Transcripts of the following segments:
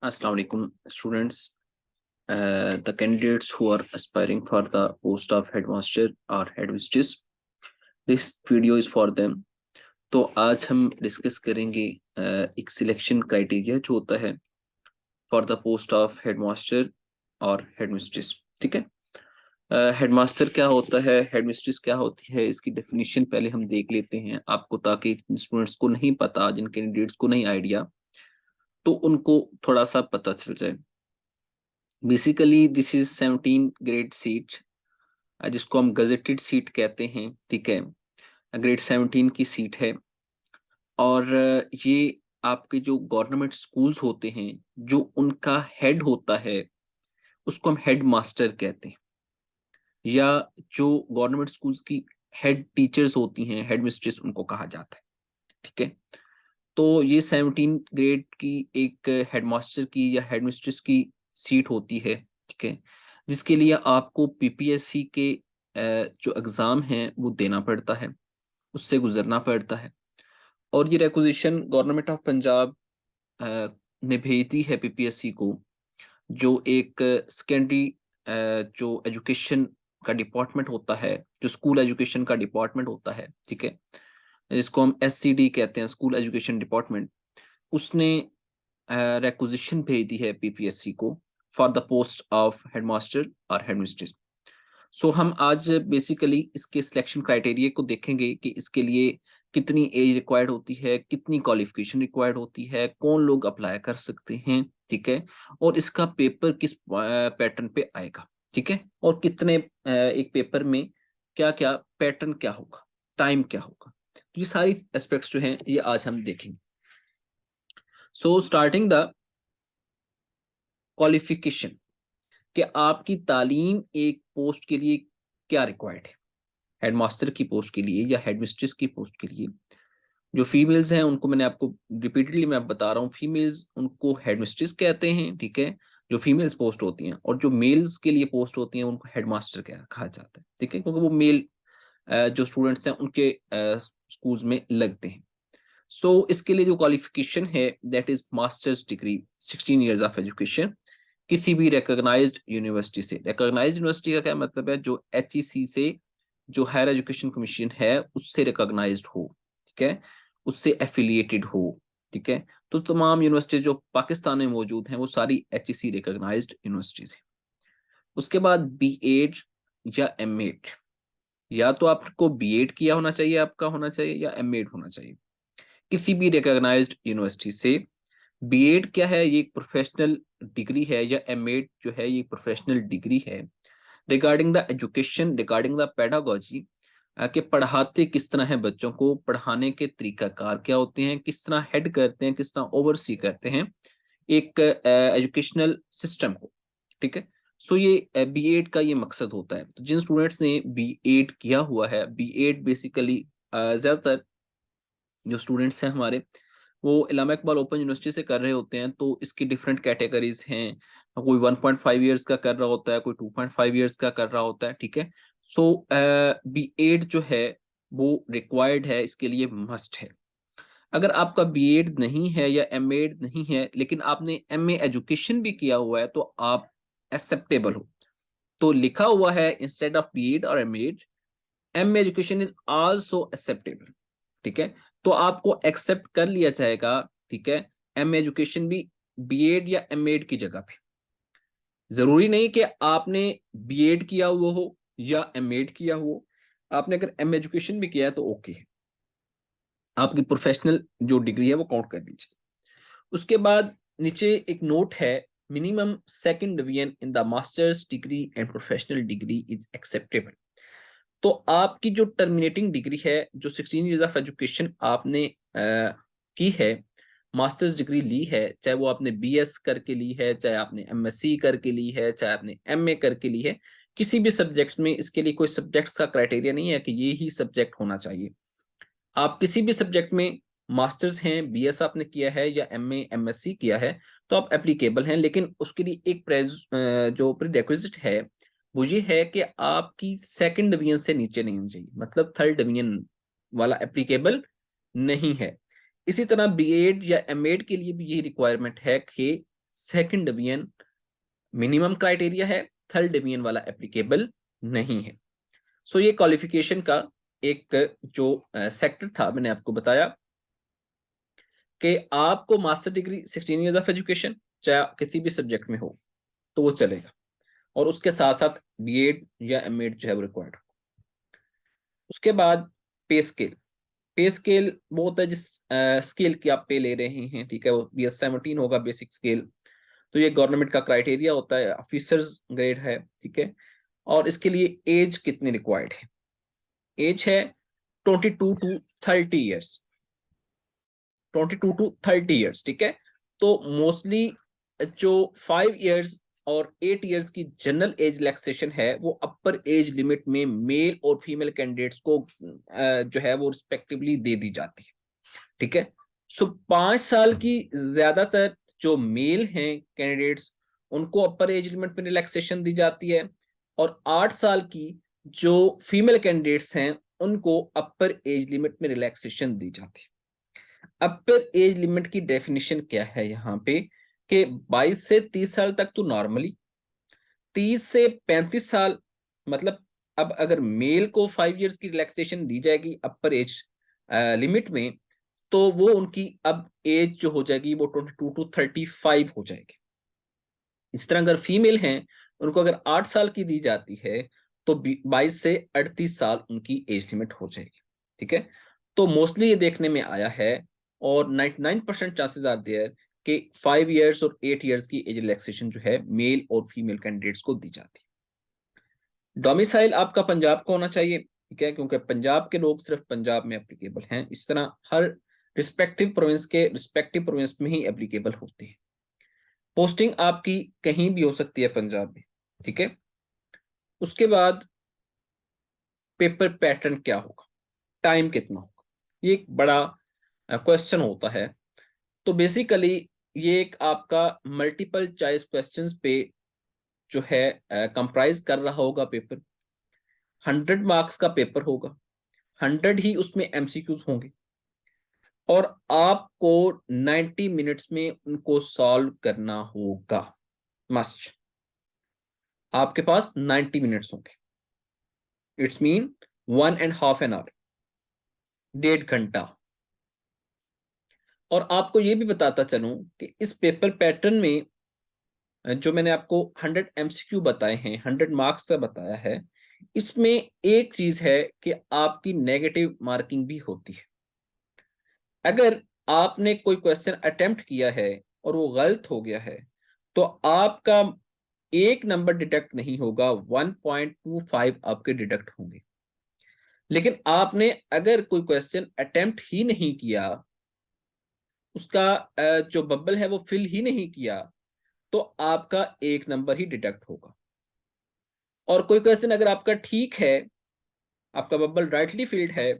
Assalamu alaikum, students. The candidates who are aspiring for the post of headmaster or headmistress, this video is for them. तो आज हम discuss करेंगे एक selection criteria जो होता है for the post of headmaster और headmistress. ठीक है, हेडमास्टर क्या होता है, हेडमिस्ट्रेस क्या होती है, इसकी डेफिनेशन पहले हम देख लेते हैं आपको, ताकि स्टूडेंट्स को नहीं पता, जिन कैंडिडेट्स को नहीं आइडिया, तो उनको थोड़ा सा पता चल जाए। Basically this is 17 grade seat, जिसको हम गजेटेड सीट कहते हैं। ठीक है, ग्रेड 17 की सीट है। और ये आपके जो गवर्नमेंट स्कूल्स होते हैं, जो उनका हेड होता है उसको हम हेड मास्टर कहते हैं, या जो गवर्नमेंट स्कूल्स की हेड टीचर्स होती हैं, हेड मिस्ट्रेस उनको कहा जाता है। ठीक है, तो ये 17 ग्रेड की एक हेडमास्टर की या हेडमिस्ट्रेस की सीट होती है। ठीक है, जिसके लिए आपको पीपीएससी के जो एग्जाम हैं वो देना पड़ता है, उससे गुजरना पड़ता है। और ये रिक्विजिशन गवर्नमेंट ऑफ पंजाब ने भेजी है पीपीएससी को, जो एक सेकेंडरी जो एजुकेशन का डिपार्टमेंट होता है, जो स्कूल एजुकेशन का डिपार्टमेंट होता है। ठीक है, जिसको हम एससीडी कहते हैं, स्कूल एजुकेशन डिपार्टमेंट, उसने रिक्विजिशन भेज दी है पीपीएससी को for the post of headmaster और हेडमिस्ट्रेस। सो हम आज बेसिकली इसके सिलेक्शन क्राइटेरिया को देखेंगे कि इसके लिए कितनी एज रिक्वायर्ड होती है, कितनी क्वालिफिकेशन रिक्वायर्ड होती है, कौन लोग अप्लाई कर सकते हैं। ठीक है, और इसका पेपर किस पैटर्न पे आएगा। ठीक है, और कितने एक पेपर में क्या क्या पैटर्न क्या होगा, टाइम क्या होगा, तो ये सारी एस्पेक्ट्स जो हैं ये आज हम देखेंगे। सो स्टार्टिंग द क्वालिफिकेशन, कि आपकी तालीम एक पोस्ट के लिए क्या रिक्वायर्ड है, हेडमास्टर की पोस्ट के लिए या हेडमिस्ट्रेस की पोस्ट के लिए। जो फीमेल्स हैं उनको मैंने आपको रिपीटेडली मैं बता रहा हूँ, फीमेल्स उनको हेडमिस्ट्रेस कहते हैं। ठीक है, जो फीमेल्स पोस्ट होती हैं, और जो मेल्स के लिए पोस्ट होती हैं उनको हेडमास्टर कहा जाता है। ठीक है, क्योंकि वो मेल जो स्टूडेंट्स हैं उनके स्कूल्स में लगते हैं। सो इसके लिए जो क्वालिफिकेशन है that is masters degree, 16 years of education, किसी भी रिकॉग्नाइज्ड यूनिवर्सिटी से। रिकॉग्नाइज्ड यूनिवर्सिटी का क्या मतलब है, जो एचईसी से, जो हायर एजुकेशन कमीशन है उससे रिकॉग्नाइज्ड हो। ठीक है, उससे एफिलिएटेड हो। ठीक है, तो तमाम यूनिवर्सिटी जो पाकिस्तान में मौजूद हैं वो सारी एचईसी रिकॉग्नाइज्ड यूनिवर्सिटीज हैं। उसके बाद बीएड या एमएड, या तो आपको बीएड किया होना चाहिए, आपका होना चाहिए, या एमएड होना चाहिए किसी भी रिकॉग्नाइज्ड यूनिवर्सिटी से। बीएड क्या है, ये एक प्रोफेशनल डिग्री है, या एमएड जो है ये प्रोफेशनल डिग्री है regarding the education, regarding the pedagogy, कि पढ़ाते किस तरह है बच्चों को, पढ़ाने के तरीकाकार क्या होते हैं, किस तरह हेड करते हैं, किस तरह ओवरसी करते हैं एक एजुकेशनल सिस्टम को। ठीक है, सो ये बीएड का ये मकसद होता है। तो जिन स्टूडेंट्स ने बीएड किया हुआ है, बीएड बेसिकली ज्यादातर जो स्टूडेंट्स हैं हमारे, वो इलामा इकबाल ओपन यूनिवर्सिटी से कर रहे होते हैं। तो इसकी डिफरेंट कैटेगरीज हैं, कोई 1.5 ईयर्स का कर रहा होता है, कोई 2.5 ईयर्स का कर रहा होता है। ठीक है, सो बीएड जो है वो रिक्वायर्ड है, इसके लिए मस्ट है। अगर आपका बीएड नहीं है या एमएड नहीं है, लेकिन आपने एमए एजुकेशन भी किया हुआ है, तो आप एक्सेप्टेबल हो। तो लिखा हुआ है इंस्टेड ऑफ बीएड और MEd, MA education is also acceptable. ठीक है, तो आपको एक्सेप्ट कर लिया जाएगा। ठीक है, एम एजुकेशन भी बीएड या एमएड की जगह पे। जरूरी नहीं कि आपने बीएड किया हुआ हो या एमएड किया हो, आपने अगर एम एजुकेशन भी किया है तो ओके है, आपकी प्रोफेशनल जो डिग्री है वो काउंट कर लीजिए। उसके बाद नीचे एक नोट है, minimum second division in the masters degree and professional degree is acceptable. तो आपकी जो टर्मिनेटिंग डिग्री है, जो 16 ईयर्स ऑफ एजुकेशन आपने की है, मास्टर्स डिग्री ली है, चाहे वो आपने बीएस करके ली है, चाहे आपने एमएससी करके ली है, चाहे आपने एमए करके ली है, किसी भी सब्जेक्ट में, इसके लिए कोई सब्जेक्ट्स का क्राइटेरिया नहीं है कि ये ही सब्जेक्ट होना चाहिए। आप किसी भी सब्जेक्ट में मास्टर्स हैं, बीएस आपने किया है या एमए एमएससी किया है, तो आप एप्लीकेबल हैं। लेकिन उसके लिए एक जो प्रीरेक्विजिट है वो ये है कि आपकी सेकंड डिवीजन से नीचे नहीं होनी चाहिए, मतलब थर्ड डिवीजन वाला एप्लीकेबल नहीं है। इसी तरह बीएड या एमएड के लिए भी यही रिक्वायरमेंट है कि सेकंड डिवीजन मिनिमम क्राइटेरिया है, थर्ड डिवीजन वाला एप्लीकेबल नहीं है। सो ये क्वालिफिकेशन का एक जो सेक्टर था मैंने आपको बताया कि आपको master degree 16 years of education चाहे किसी भी सब्जेक्ट में हो तो वो चलेगा, और उसके साथ साथ बीएड या एमएड जो है वो रिक्वायर्ड। उसके बाद पे स्केल। पे स्केल वो होता है जिस स्केल की आप पे ले रहे हैं, ठीक है, वो BS-17 होगा बेसिक स्केल। तो ये गवर्नमेंट का क्राइटेरिया होता है, ऑफिसर्स ग्रेड है, ठीक है। और इसके लिए एज कितनी रिक्वायर्ड है? एज है 22 टू 30 ईयर्स, 22 टू 30 ईयर्स, ठीक है। तो मोस्टली जो 5 ईयर्स और 8 ईयर्स की जनरल एज रिलैक्सेशन है वो अपर एज लिमिट में मेल और फीमेल कैंडिडेट्स को जो है वो रिस्पेक्टिवली दे दी जाती है, ठीक है। सो 5 साल की ज्यादातर जो मेल हैं कैंडिडेट्स उनको अपर एज लिमिट में रिलैक्सेशन दी जाती है, और 8 साल की जो फीमेल कैंडिडेट्स हैं उनको अपर एज लिमिट में रिलैक्सेशन दी जाती है। अपर एज लिमिट की डेफिनेशन क्या है यहाँ पे कि 22 से 30 साल तक तो नॉर्मली, 30 से 35 साल मतलब, अब अगर मेल को 5 इयर्स की रिलैक्सेशन दी जाएगी अपर एज लिमिट में, तो वो उनकी अब एज जो हो जाएगी वो 22 टू 35 हो जाएगी। इस तरह अगर फीमेल हैं उनको अगर 8 साल की दी जाती है तो 22 से 38 साल उनकी एज लिमिट हो जाएगी, ठीक है। तो मोस्टली ये देखने में आया है और 99% चांसेस आर देयर कि 5 इयर्स और 8 इयर्स की एज रिलैक्सेशन जो है मेल और फीमेल कैंडिडेट्स को दी जाती है। डोमिसाइल आपका पंजाब का होना चाहिए, ठीक है, क्योंकि पंजाब के लोग सिर्फ पंजाब में एप्लीकेबल हैं। इस तरह हर रिस्पेक्टिव प्रोविंस के रिस्पेक्टिव प्रोविंस में ही एप्लीकेबल होती है। पोस्टिंग आपकी कहीं भी हो सकती है पंजाब में, ठीक है। उसके बाद पेपर पैटर्न क्या होगा, टाइम कितना होगा, ये एक बड़ा क्वेश्चन होता है। तो बेसिकली ये एक आपका मल्टीपल चॉइस क्वेश्चंस पे जो है कंप्राइज कर रहा होगा पेपर। 100 मार्क्स का पेपर होगा, 100 ही उसमें MCQs होंगे, और आपको 90 मिनट्स में उनको सॉल्व करना होगा। मस्ट, आपके पास 90 मिनट्स होंगे। इट्स मीन 1.5 आवर, 1.5 घंटा। और आपको ये भी बताता चलूं कि इस पेपर पैटर्न में जो मैंने आपको 100 MCQ बताए हैं, 100 मार्क्स का बताया है, इसमें एक चीज है कि आपकी नेगेटिव मार्किंग भी होती है। अगर आपने कोई क्वेश्चन अटेम्प्ट किया है और वो गलत हो गया है तो आपका 1 नंबर डिडक्ट नहीं होगा, 1.25 आपके डिडक्ट होंगे। लेकिन आपने अगर कोई क्वेश्चन अटेम्प्ट ही नहीं किया, उसका जो बबल है वो फिल ही नहीं किया, तो आपका 1 नंबर ही डिडक्ट होगा। और कोई क्वेश्चन अगर आपका ठीक है, आपका बबल राइटली फिल्ड है,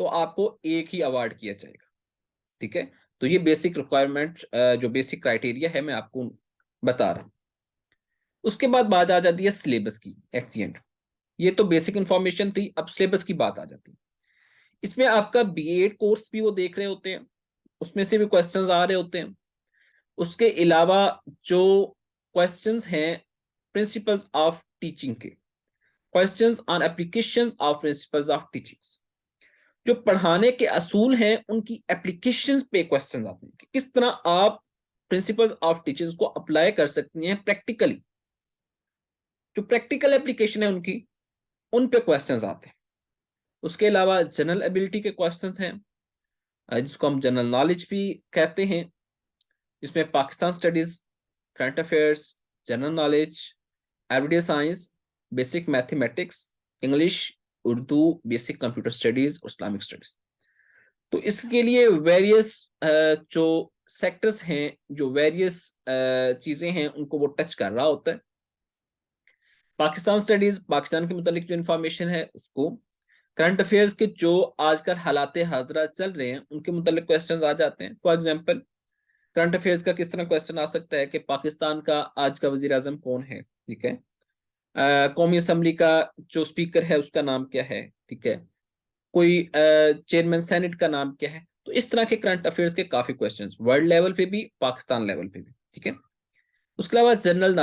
तो आपको 1 ही अवार्ड किया जाएगा, ठीक है। तो ये बेसिक रिक्वायरमेंट जो बेसिक क्राइटेरिया है मैं आपको बता रहा हूं। उसके बाद बात आ जाती है सिलेबस की एट द एंड। ये तो बेसिक इंफॉर्मेशन थी, अब सिलेबस की बात आ जाती है। इसमें आपका बीएड कोर्स भी वो देख रहे होते हैं, उसमें से भी क्वेश्चंस आ रहे होते हैं। उसके अलावा जो क्वेश्चंस हैं प्रिंसिपल्स ऑफ टीचिंग के, questions on applications of principles of teaching, जो पढ़ाने के असूल हैं उनकी एप्लीकेशंस पे क्वेश्चंस आते हैं कि किस तरह आप प्रिंसिपल्स ऑफ टीचिंग्स को अप्लाई कर सकती हैं प्रैक्टिकली। जो प्रैक्टिकल एप्लीकेशन है उनकी, उन पे क्वेश्चंस आते हैं। उसके अलावा जनरल एबिलिटी के क्वेश्चंस हैं, जिसको हम जनरल नॉलेज भी कहते हैं। इसमें Pakistan studies, current affairs, general knowledge, everyday science, basic mathematics, English, Urdu, basic computer studies और इस्लामिक स्टडीज। तो इसके लिए वेरियस जो सेक्टर्स हैं, जो वेरियस चीजें हैं, उनको वो टच कर रहा होता है। पाकिस्तान स्टडीज, पाकिस्तान के मुतालिक जो इंफॉर्मेशन है उसको, करंट अफेयर्स के जो आजकल हालात हाजरा चल रहे हैं उनके मुतालिक क्वेश्चन आ जाते हैं। फॉर एग्जाम्पल करंट अफेयर्स का किस तरह क्वेश्चन आ सकता है कि पाकिस्तान का आज का वजीर आजम कौन है, ठीक है। कौमी असम्बली का जो स्पीकर है उसका नाम क्या है, ठीक है। कोई चेयरमैन सेनेट का नाम क्या है। तो इस तरह के करंट अफेयर्स के काफी क्वेश्चंस वर्ल्ड लेवल पे भी, पाकिस्तान लेवल पे भी, ठीक है। उसके अलावा जनरल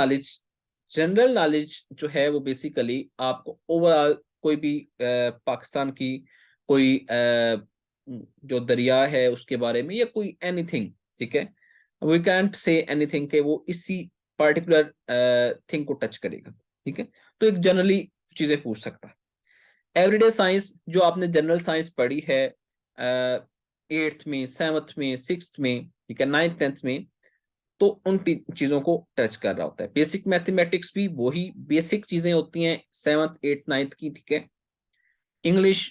नॉलेज जो है वो बेसिकली आपको ओवरऑल कोई भी पाकिस्तान की कोई जो दरिया है उसके बारे में या कोई एनीथिंग, ठीक है, वी कैंट से एनीथिंग के वो इसी पर्टिकुलर थिंग को टच करेगा, ठीक है। तो एक जनरली चीजें पूछ सकता है। एवरीडे साइंस जो आपने जनरल साइंस पढ़ी है 8th में, 7th में, 6th में, ठीक है, 9th 10th में, तो उन चीजों को टच कर रहा होता है। बेसिक मैथमेटिक्स भी वही बेसिक चीजें होती हैं 7th 8th 9th की, ठीक है। इंग्लिश,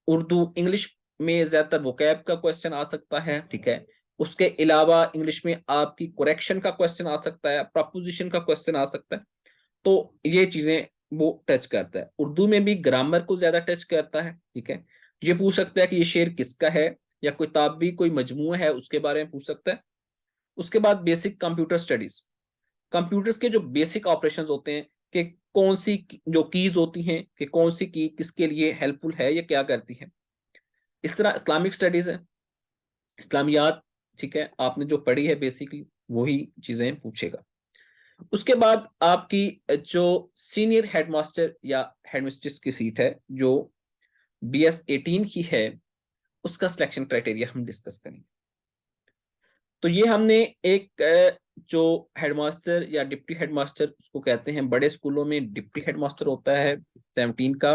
उर्दू, इंग्लिश में ज्यादातर वोकैब का क्वेश्चन आ सकता है, ठीक है। उसके अलावा इंग्लिश में आपकी करेक्शन का क्वेश्चन आ सकता है, प्रपोजिशन का क्वेश्चन आ सकता है। तो ये चीजें वो टच करता है। उर्दू में भी ग्रामर को ज्यादा टच करता है, ठीक है। ये पूछ सकता है कि ये शेर किसका है, या कोई किताबी कोई मजमूआ है उसके बारे में पूछ सकता है। उसके बाद बेसिक कंप्यूटर स्टडीज, कंप्यूटर्स के जो बेसिक ऑपरेशंस होते हैं कि कौन सी जो कीज होती हैं कि कौन सी की किसके लिए हेल्पफुल है या क्या करती है। इस तरह इस्लामिक स्टडीज है, इस्लामियात, ठीक है, आपने जो पढ़ी है बेसिकली वही चीजें पूछेगा। उसके बाद आपकी जो सीनियर हेडमास्टर या हेडमिस्ट्रेस की सीट है जो BS 18 की है, उसका सिलेक्शन क्राइटेरिया हम डिस्कस करेंगे। तो ये हमने एक जो हेडमास्टर या डिप्टी हेडमास्टर उसको कहते हैं, बड़े स्कूलों में डिप्टी हेडमास्टर होता है 17 का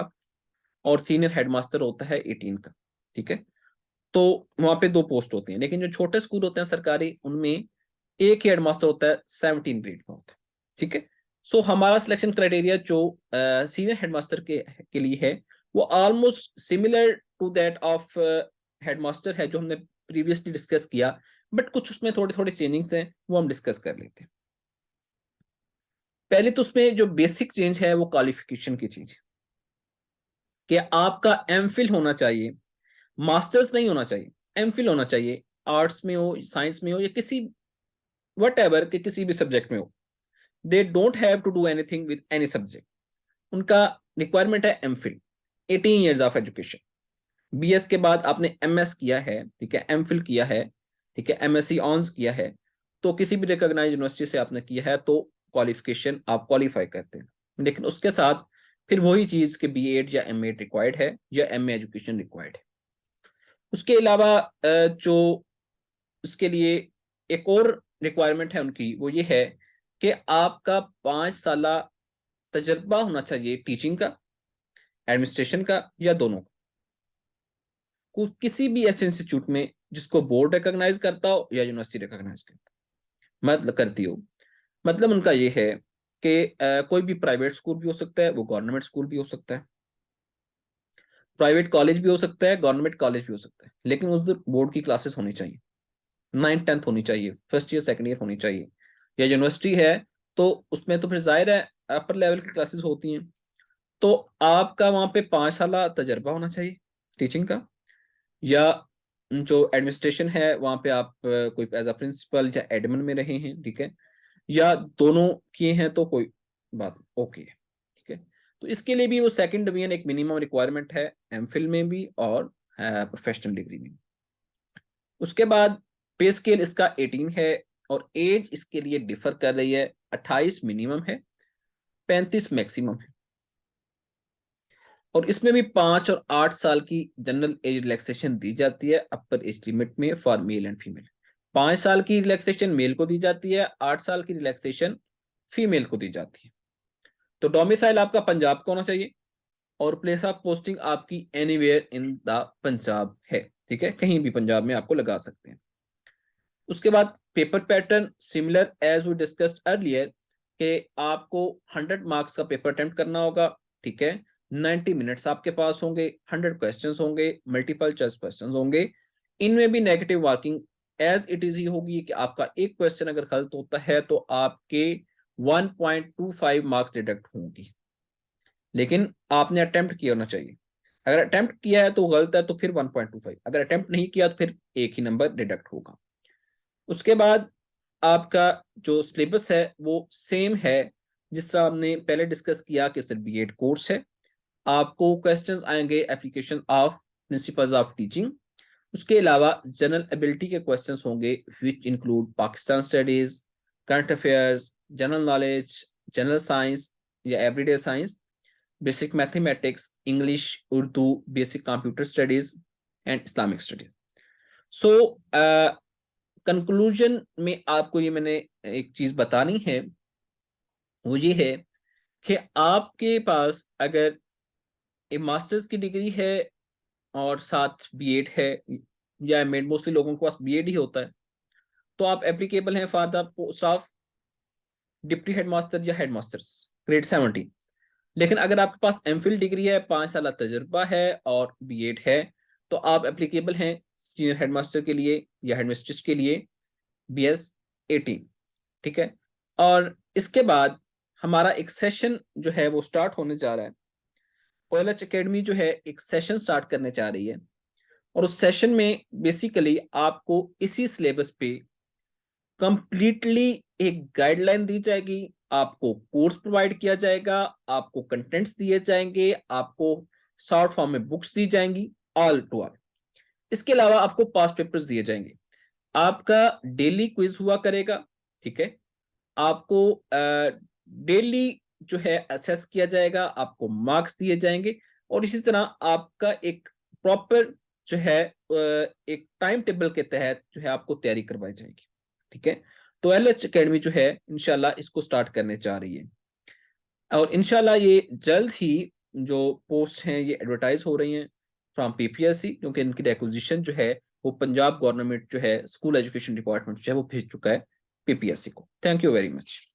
और सीनियर हेडमास्टर होता है 18 का, ठीक है। तो वहां पे दो पोस्ट होती हैं, लेकिन जो छोटे स्कूल होते हैं सरकारी उनमें एक ही हेडमास्टर होता है, 17 ग्रेड का होता है, ठीक है। सो हमारा सिलेक्शन क्राइटेरिया जो सीनियर हेडमास्टर के लिए है वो almost similar to that of headmaster है जो हमने प्रीवियसली डिस्कस किया, बट कुछ उसमें थोड़ी थोड़ी चेंजिंग्स हैं वो हम डिस्कस कर लेते हैं। पहले तो उसमें जो बेसिक चेंज है वो क्वालिफिकेशन की चीज, कि आपका एमफिल होना चाहिए, मास्टर्स नहीं होना चाहिए, एमफिल होना चाहिए। आर्ट्स में हो, साइंस में हो, या किसी वट एवर के किसी भी सब्जेक्ट में हो, they don't have to do anything with any subject. उनका रिक्वायरमेंट है MPhil, 18 years of education. BS के बाद आपने MS किया है, ठीक है, एमफिल किया है, ठीक है, MSc ऑनर्स किया है, तो किसी भी रिकॉग्नाइज्ड यूनिवर्सिटी से आपने किया है तो क्वालिफिकेशन आप क्वालिफाई करते हैं। लेकिन उसके साथ फिर वही चीज कि B.Ed या M.Ed रिक्वायर्ड है या MA एजुकेशन रिक्वायर्ड है। उसके अलावा जो उसके लिए एक और रिक्वायरमेंट है उनकी, वो ये है कि आपका 5 साल तजर्बा होना चाहिए टीचिंग का, एडमिनिस्ट्रेशन का, या दोनों का, किसी भी ऐसे इंस्टीट्यूट में जिसको बोर्ड रिकॉग्नाइज करता हो या यूनिवर्सिटी रिकॉग्नाइज करता मतलब करती हो। मतलब उनका ये है कि कोई भी प्राइवेट स्कूल भी हो सकता है, वो गवर्नमेंट स्कूल भी हो सकता है, प्राइवेट कॉलेज भी हो सकता है, गवर्नमेंट कॉलेज भी हो सकता है, लेकिन उधर बोर्ड की क्लासेस होनी चाहिए, 9th 10th होनी चाहिए, फर्स्ट ईयर सेकंड ईयर होनी चाहिए। या यूनिवर्सिटी है तो उसमें तो फिर जाहिर है अपर लेवल की क्लासेस होती हैं। तो आपका वहां पे 5 साल तजर्बा होना चाहिए टीचिंग का, या जो एडमिनिस्ट्रेशन है वहां पे आप कोई एज अ प्रिंसिपल या एडमिन में रहे हैं, ठीक है, या दोनों किए हैं तो कोई बात ओके है, ठीक है। तो इसके लिए भी वो सेकंड डिवीजन एक मिनिमम रिक्वायरमेंट है, एमफिल में भी और प्रोफेशनल डिग्री में। उसके बाद पे स्केल इसका 18 है और एज इसके लिए डिफर कर रही है, 28 मिनिमम है, 35 मैक्सिमम है। और इसमें भी 5 और 8 साल की जनरल एज रिलैक्सेशन दी जाती है अपर एज लिमिट में फॉर मेल एंड फीमेल। 5 साल की रिलैक्सेशन मेल को दी जाती है, 8 साल की रिलैक्सेशन फीमेल को दी जाती है। तो डोमिसाइल आपका पंजाब का होना चाहिए और प्लेस ऑफ पोस्टिंग आपकी एनीवेयर इन द पंजाब है, ठीक है, कहीं भी पंजाब में आपको लगा सकते हैं। उसके बाद paper pattern similar as we discussed earlier, कि आपको 100 मार्क्स का पेपर अटेम्प्ट करना होगा, ठीक है। 90 मिनट्स आपके पास होंगे, 100 क्वेश्चंस होंगे, मल्टीपल चॉइस क्वेश्चंस होंगे। इनमें भी negative marking as it is ही होगी कि आपका एक क्वेश्चन अगर गलत होता है तो आपके 1.25 मार्क्स डिडक्ट होंगी, लेकिन आपने अटेम्प्ट किया होना चाहिए। अगर अटेम्प्ट किया है तो गलत है तो फिर 1.25, अगर अटेम्प्ट नहीं किया तो फिर एक ही नंबर डिडक्ट होगा। उसके बाद आपका जो सिलेबस है वो सेम है जिस तरह हमने पहले डिस्कस किया कि सिर्फ B.Ed कोर्स है। आपको क्वेश्चंस आएंगे application of principles of teaching. उसके अलावा जनरल एबिलिटी के क्वेश्चंस होंगे which include Pakistan studies, current affairs, general knowledge, general science या everyday science, basic mathematics, English, Urdu, basic computer studies and Islamic studies. So conclusion में आपको ये मैंने एक चीज बतानी है, वो ये है कि आपके पास अगर एक मास्टर्स की डिग्री है और साथ बीएड है या एमएड, मोस्टली लोगों के पास बीएड ही होता है, तो आप एप्लीकेबल हैं for the post of deputy headmaster या हेडमास्टर्स ग्रेड 70। लेकिन अगर आपके पास एमफिल डिग्री है, 5 साल तजुर्बा है और बीएड है, तो आप एप्लीकेबल हैं सीनियर हेडमास्टर के लिए या हेडमिस्ट्रेस के लिए BS 18। ठीक है। और इसके बाद हमारा एक सेशन जो है वो स्टार्ट होने जा रहा है। OLH एकेडमी जो है एक सेशन स्टार्ट करने जा रही है, और उस सेशन में बेसिकली आपको इसी सिलेबस पे कंप्लीटली एक गाइडलाइन दी जाएगी, आपको कोर्स प्रोवाइड किया जाएगा, आपको कंटेंट्स दिए जाएंगे, आपको शॉर्ट फॉर्म में बुक्स दी जाएंगी, ऑल टू ऑल। इसके अलावा आपको पास पेपर्स दिए जाएंगे, आपका डेली क्विज हुआ करेगा। ठीक है। आपको डेली जो है असेस किया जाएगा, आपको मार्क्स दिए जाएंगे, और इसी तरह आपका एक प्रॉपर जो है एक टाइम टेबल के तहत जो है आपको तैयारी करवाई जाएगी। ठीक है। तो LH एकेडमी जो है इंशाल्लाह इसको स्टार्ट करने जा रही है, और इंशाल्लाह ये जल्द ही जो पोस्ट हैं ये एडवर्टाइज हो रही हैं फ्रॉम PPSC, क्योंकि इनकी रिक्विजिशन जो है वो पंजाब गवर्नमेंट जो है स्कूल एजुकेशन डिपार्टमेंट जो है वो भेज चुका है PPSC को। Thank you very much.